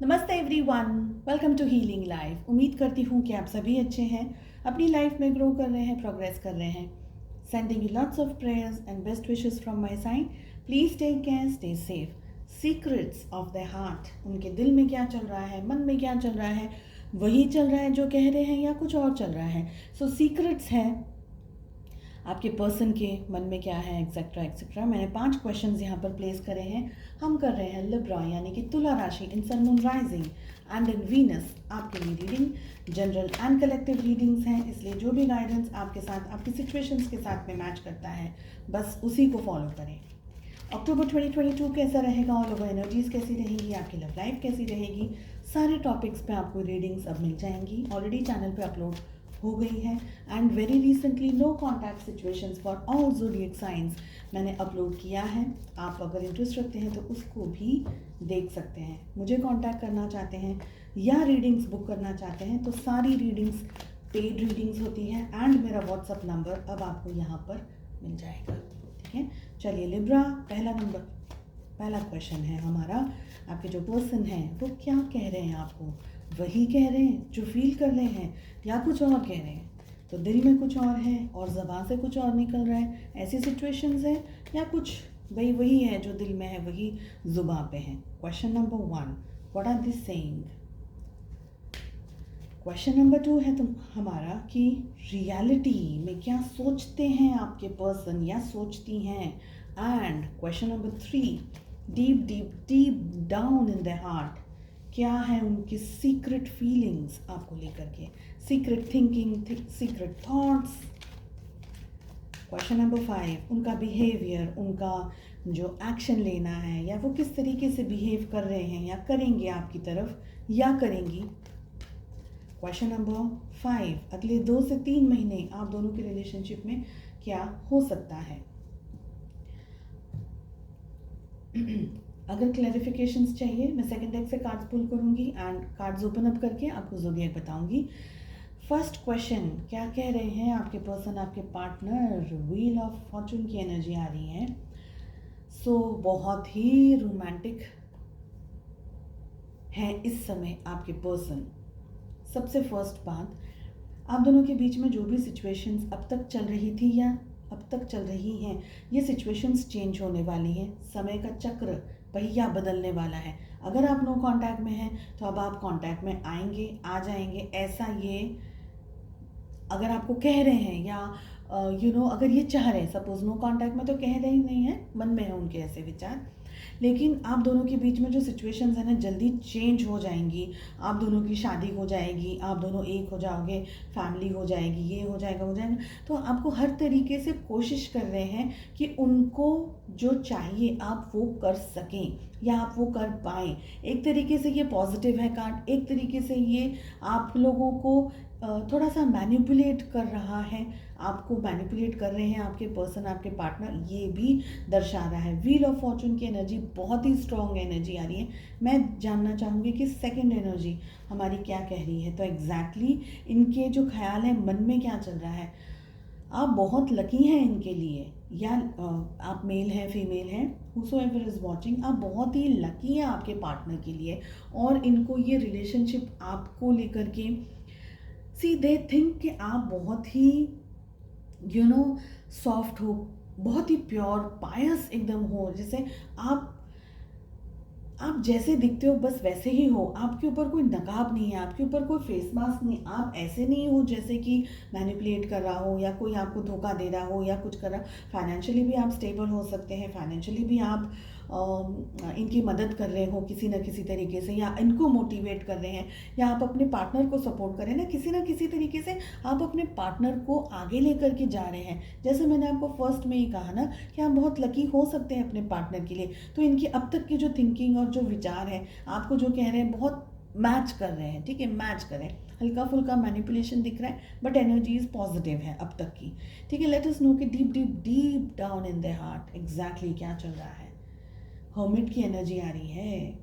नमस्ते everyone, welcome to healing life. उम्मीद करती हूँ कि आप सभी अच्छे हैं, अपनी लाइफ में ग्रो कर रहे हैं, प्रोग्रेस कर रहे हैं। Sending you lots of prayers and best wishes from my side. Please take care, stay safe. Secrets of the heart, उनके दिल में क्या चल रहा है, मन में क्या चल रहा है, वही चल रहा है जो कह रहे हैं या कुछ और चल रहा है। सो सीक्रेट्स है आपके पर्सन के मन में क्या है, एक्सेट्रा एक्सेट्रा। मैंने 5 क्वेश्चंस यहाँ पर प्लेस करे हैं। हम कर रहे हैं लिब्रा यानी कि तुला राशि in sun moon rising and in Venus आपके लिए reading general and collective readings हैं, इसलिए जो भी गाइडेंस आपके साथ आपकी सिचुएशंस के साथ में मैच करता है बस उसी को फॉलो करें। अक्टूबर 2022 कैसा रहेगा, ऑल ओवर एनर्जीज कैसी रहेगी, आपकी लव लाइफ कैसी रहेगी, सारे टॉपिक्स पे आपको रीडिंग्स अब मिल जाएंगी। ऑलरेडी चैनल पे अपलोड हो गई है and very recently no contact situations for all zodiac signs मैंने अपलोड किया है। आप अगर इंटरेस्ट रखते हैं तो उसको भी देख सकते हैं। मुझे कांटेक्ट करना चाहते हैं या रीडिंग्स बुक करना चाहते हैं तो सारी रीडिंग्स पेड रीडिंग्स होती हैं एंड मेरा व्हाट्सअप नंबर अब आपको यहाँ पर मिल जाएगा। ठीक है, चलिए लिब्रा, पहला क्वेश्चन है हमारा, आपके जो पर्सन हैं वो क्या कह रहे हैं आपको, वही कह रहे हैं जो फील कर रहे हैं या कुछ और कह रहे हैं। तो दिल में कुछ और है और ज़बान से कुछ और निकल रहा है, ऐसी सिचुएशंस हैं या कुछ भाई वही है जो दिल में है वही ज़ुबान पे है। Question number 1, what are this saying. Question number 2 है हमारा कि रियलिटी में क्या सोचते हैं आपके पर्सन या सोचती हैं। And question number 3, deep deep deep down in the heart क्या है उनकी सीक्रेट फीलिंग्स आपको लेकर के, secret thinking, secret thoughts. Question number 5, उनका बिहेवियर, उनका जो एक्शन लेना है या वो किस तरीके से बिहेव कर रहे हैं या करेंगे आपकी तरफ या करेंगी। क्वेश्चन नंबर 5, अगले 2 से 3 महीने आप दोनों के रिलेशनशिप में क्या हो सकता है। अगर क्लैरिफिकेशंस चाहिए मैं सेकंड डेक से कार्ड्स पुल करूंगी एंड कार्ड्स ओपन अप करके आपको ज़ोडिएक बताऊंगी। फर्स्ट क्वेश्चन, क्या कह रहे हैं आपके पर्सन, आपके पार्टनर। व्हील ऑफ फॉर्चून की एनर्जी आ रही है। सो बहुत ही रोमांटिक है इस समय आपके पर्सन। सबसे फर्स्ट बात, आप दोनों के बीच में जो भी सिचुएशंस अब तक चल रही थी या अब तक चल रही हैं, ये सिचुएशंस चेंज होने वाली हैं। समय का चक्र पहिया बदलने वाला है। अगर आप नो कांटेक्ट में हैं तो अब आप कांटेक्ट में आएंगे, आ जाएंगे, ऐसा ये अगर आपको कह रहे हैं या अगर ये चाह रहे हैं। सपोज नो कांटेक्ट में तो कह रहे ही नहीं है, मन में है उनके ऐसे विचार, लेकिन आप दोनों के बीच में जो सिचुएशंस है ना जल्दी चेंज हो जाएंगी। आप दोनों की शादी हो जाएगी, आप दोनों एक हो जाओगे, फैमिली हो जाएगी, ये हो जाएगा। तो आपको हर तरीके से कोशिश कर रहे हैं कि उनको जो चाहिए आप वो कर सकें या आप वो कर पाएँ। एक तरीके से ये पॉजिटिव है कार्ड, एक तरीके से ये आप लोगों को थोड़ा सा मैनिपुलेट कर रहा है, आपको मैनिपुलेट कर रहे हैं आपके पर्सन, आपके पार्टनर, ये भी दर्शा रहा है। व्हील ऑफ फॉर्चून की एनर्जी बहुत ही स्ट्रॉन्ग एनर्जी आ रही है। मैं जानना चाहूँगी कि सेकंड एनर्जी हमारी क्या कह रही है। तो एग्जैक्टली इनके जो ख्याल है मन में क्या चल रहा है, आप बहुत लकी हैं इनके लिए, या आप मेल हैं फीमेल हैं, whosoever इज़ वॉचिंग, आप बहुत ही लकी हैं आपके पार्टनर के लिए। और इनको ये रिलेशनशिप आपको लेकर के सी दे थिंक कि आप बहुत ही सॉफ्ट हो, बहुत ही प्योर पायस एकदम हो, जैसे आप जैसे दिखते हो बस वैसे ही हो। आपके ऊपर कोई नकाब नहीं है, आपके ऊपर कोई फेस मास्क नहीं, आप ऐसे नहीं हो जैसे कि मैनिपुलेट कर रहा हो या कोई आपको धोखा दे रहा हो या कुछ कर रहा। फाइनेंशियली भी आप स्टेबल हो सकते हैं, फाइनेंशियली भी आप इनकी मदद कर रहे हो किसी न किसी तरीके से, या इनको मोटिवेट कर रहे हैं, या आप अपने पार्टनर को सपोर्ट कर रहे हैं ना किसी तरीके से। आप अपने पार्टनर को आगे लेकर के जा रहे हैं। जैसे मैंने आपको फर्स्ट में ही कहा ना कि आप बहुत लकी हो सकते हैं अपने पार्टनर के लिए। तो इनकी अब तक की जो थिंकिंग और जो विचार है आपको जो कह रहे हैं बहुत मैच कर रहे हैं। ठीक है, मैच करें, हल्का फुल्का मैनिपुलेशन दिख रहा है बट एनर्जी इज पॉजिटिव है अब तक की। ठीक है, लेट अस नो कि deep deep deep down in the heart exactly क्या चल रहा है। हर्मिट की एनर्जी आ रही है।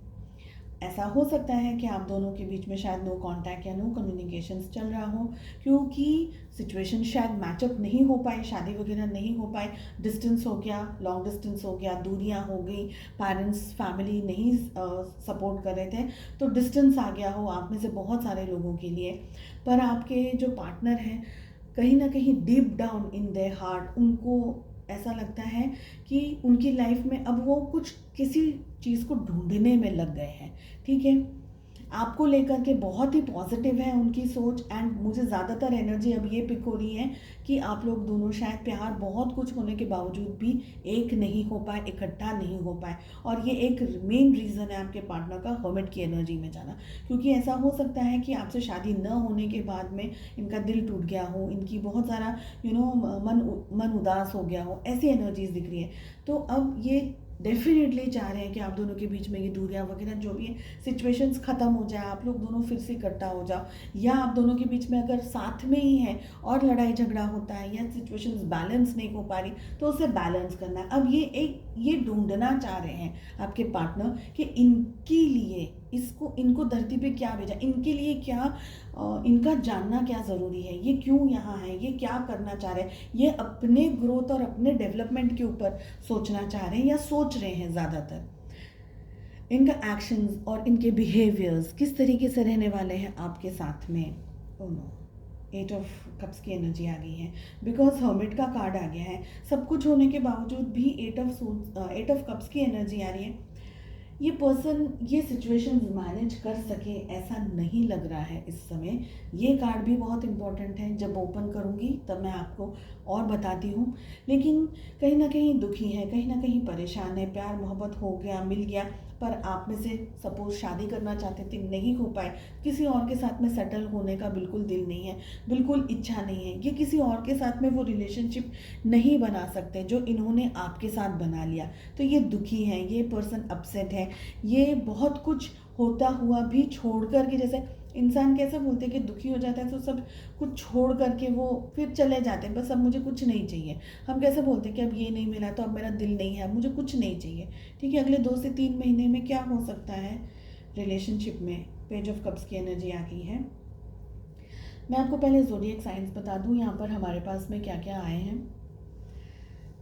ऐसा हो सकता है कि आप दोनों के बीच में शायद नो कांटेक्ट या नो कम्युनिकेशंस चल रहा हो, क्योंकि सिचुएशन शायद मैचअप नहीं हो पाए, शादी वगैरह नहीं हो पाए, डिस्टेंस हो गया, लॉन्ग डिस्टेंस हो गया, दूरियां हो गई, पेरेंट्स फैमिली नहीं सपोर्ट कर रहे थे, तो डिस्टेंस आ गया हो आप में से बहुत सारे लोगों के लिए। पर आपके जो पार्टनर हैं, कहीं ना कहीं deep down in their heart उनको ऐसा लगता है कि उनकी लाइफ में अब वो कुछ किसी चीज़ को ढूंढने में लग गए हैं। ठीक है, आपको लेकर के बहुत ही पॉजिटिव है उनकी सोच, एंड मुझे ज़्यादातर एनर्जी अब ये पिक हो रही है कि आप लोग दोनों शायद प्यार बहुत कुछ होने के बावजूद भी एक नहीं हो पाए, इकट्ठा नहीं हो पाए, और ये एक मेन रीज़न है आपके पार्टनर का हर्मिट की एनर्जी में जाना। क्योंकि ऐसा हो सकता है कि आपसे शादी न होने के बाद में इनका दिल टूट गया हो, इनकी बहुत सारा मन उदास हो गया हो, ऐसी एनर्जीज दिख रही है। तो अब ये डेफिनेटली चाह रहे हैं कि आप दोनों के बीच में ये दूरियां वगैरह जो भी है सिचुएशंस ख़त्म हो जाए, आप लोग दोनों फिर से इकट्ठा हो जाओ, या आप दोनों के बीच में अगर साथ में ही है और लड़ाई झगड़ा होता है या सिचुएशंस बैलेंस नहीं हो पा रही तो उसे बैलेंस करना है। अब ये ढूंढना चाह रहे हैं आपके पार्टनर कि इनके लिए इनको धरती पे क्या भेजा, इनके लिए क्या, इनका जानना क्या ज़रूरी है, ये क्यों यहाँ है, ये क्या करना चाह रहे हैं, ये अपने ग्रोथ और अपने डेवलपमेंट के ऊपर सोचना चाह रहे हैं या सोच रहे हैं ज़्यादातर। इनका एक्शंस और इनके बिहेवियर्स किस तरीके से रहने वाले हैं आपके साथ में। ओह नो, 8 ऑफ कप्स की एनर्जी आ गई है, बिकॉज हर्मिट का कार्ड आ गया है। सब कुछ होने के बावजूद भी 8 ऑफ कप्स की एनर्जी आ रही है। ये पर्सन ये सिचुएशन मैनेज कर सके ऐसा नहीं लग रहा है इस समय। ये कार्ड भी बहुत इंपॉर्टेंट है, जब ओपन करूँगी तब मैं आपको और बताती हूँ। लेकिन कहीं ना कहीं दुखी है, कहीं ना कहीं परेशान है, प्यार मोहब्बत हो गया, मिल गया, पर आप में से सपोज शादी करना चाहते थे, नहीं हो पाए, किसी और के साथ में सेटल होने का बिल्कुल दिल नहीं है, बिल्कुल इच्छा नहीं है, ये किसी और के साथ में वो रिलेशनशिप नहीं बना सकते जो इन्होंने आपके साथ बना लिया। तो ये दुखी है, ये पर्सन अपसेट है, ये बहुत कुछ होता हुआ भी छोड़ कर के, जैसे इंसान कैसे बोलते हैं कि दुखी हो जाता है तो सब कुछ छोड़ करके वो फिर चले जाते हैं, बस अब मुझे कुछ नहीं चाहिए। हम कैसे बोलते हैं कि अब ये नहीं मिला तो अब मेरा दिल नहीं है, अब मुझे कुछ नहीं चाहिए। ठीक है, अगले 2 से 3 महीने में क्या हो सकता है रिलेशनशिप में। पेज ऑफ कप्स की एनर्जी आ गई है। मैं आपको पहले ज़ोडिएक साइंस बता दूँ यहाँ पर हमारे पास में क्या क्या आए हैं।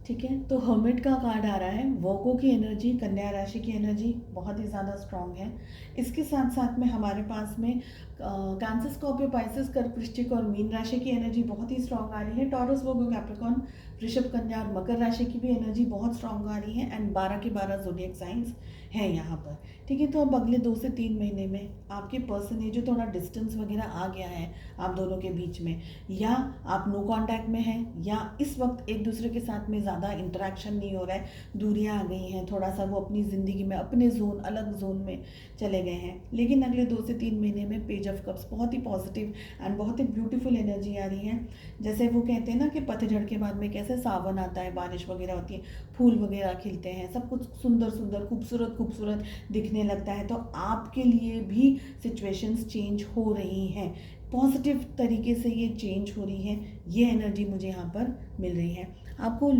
ठीक है, तो हर्मिट का कार्ड आ रहा है, वर्गो की एनर्जी, कन्या राशि की एनर्जी बहुत ही ज़्यादा स्ट्रॉन्ग है। इसके साथ साथ में हमारे पास में कैंसर, स्कॉर्पियो, पाइसेस, कर्क, वृश्चिक और मीन राशि की एनर्जी बहुत ही स्ट्रॉन्ग आ रही है। टॉरस, वर्गो, कैप्रिकॉर्न, वृषभ, कन्या और मकर राशि की भी एनर्जी बहुत स्ट्रॉन्ग आ रही है, एंड 12 के 12 ज़ोडिएक साइंस हैं यहाँ पर। ठीक है, तो अब अगले 2 से 3 महीने में आपके पर्सन ये जो थोड़ा डिस्टेंस वगैरह आ गया है आप दोनों के बीच में, या आप नो कांटेक्ट में हैं, या इस वक्त एक दूसरे के साथ में ज़्यादा इंटरेक्शन नहीं हो रहा है, दूरियां आ गई हैं, थोड़ा सा वो अपनी ज़िंदगी में अपने जोन, अलग जोन में चले गए हैं। लेकिन अगले 2 से 3 महीने में पेज ऑफ कप्स बहुत ही पॉजिटिव एंड बहुत ही ब्यूटीफुल एनर्जी आ रही है। जैसे वो कहते हैं ना कि पतझड़ के बाद में कैसे सावन आता है, बारिश वगैरह होती है, फूल वगैरह खिलते हैं, सब कुछ सुंदर सुंदर, खूबसूरत खूबसूरत दिखने लगता है। तो आपके लिए भी सिचुएशंस चेंज हो रही हैं, पॉजिटिव तरीके से ये चेंज हो रही है, ये एनर्जी मुझे यहाँ पर मिल रही है। आपको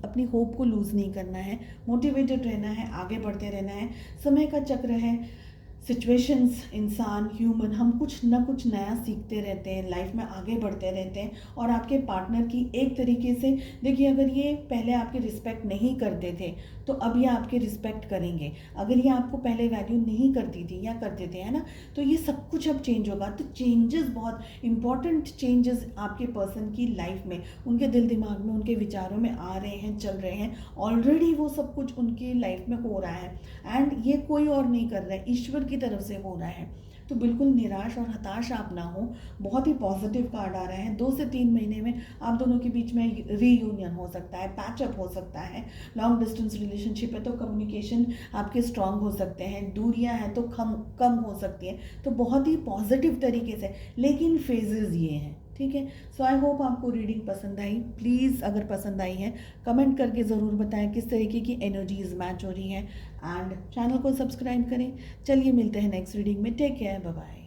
अपनी होप को लूज़ नहीं करना है, मोटिवेटेड रहना है, आगे बढ़ते रहना है। समय का चक्र है, सिचुएशंस, इंसान, ह्यूमन, हम कुछ ना कुछ नया सीखते रहते हैं, लाइफ में आगे बढ़ते रहते हैं। और आपके पार्टनर की एक तरीके से देखिए, अगर ये पहले आपकी रिस्पेक्ट नहीं करते थे तो अब ये आपकी रिस्पेक्ट करेंगे। अगर ये आपको पहले वैल्यू नहीं करती थी या करते थे, है ना, तो ये सब कुछ अब चेंज होगा। तो चेंजेस, बहुत इंपॉर्टेंट चेंजेस आपके पर्सन की लाइफ में, उनके दिल दिमाग में, उनके विचारों में आ रहे हैं, चल रहे हैं। ऑलरेडी वो सब कुछ उनकी लाइफ में हो रहा है, एंड ये कोई और नहीं कर रहा है, ईश्वर की तरफ से हो रहा है। तो बिल्कुल निराश और हताश आप ना हो, बहुत ही पॉजिटिव कार्ड आ रहा है। 2 से 3 महीने में आप दोनों के बीच में रीयूनियन हो सकता है, पैचअप हो सकता है। लॉन्ग डिस्टेंस रिलेशनशिप है तो कम्युनिकेशन आपके स्ट्रांग हो सकते हैं, दूरियां हैं तो कम हो सकती हैं। तो बहुत ही पॉजिटिव तरीके से, लेकिन फेजेस ये हैं। ठीक है, सो आई होप आपको रीडिंग पसंद आई। प्लीज़ अगर पसंद आई है कमेंट करके ज़रूर बताएं किस तरीके की एनर्जीज मैच हो रही हैं, एंड चैनल को सब्सक्राइब करें। चलिए मिलते हैं नेक्स्ट रीडिंग में। Take care, bye bye.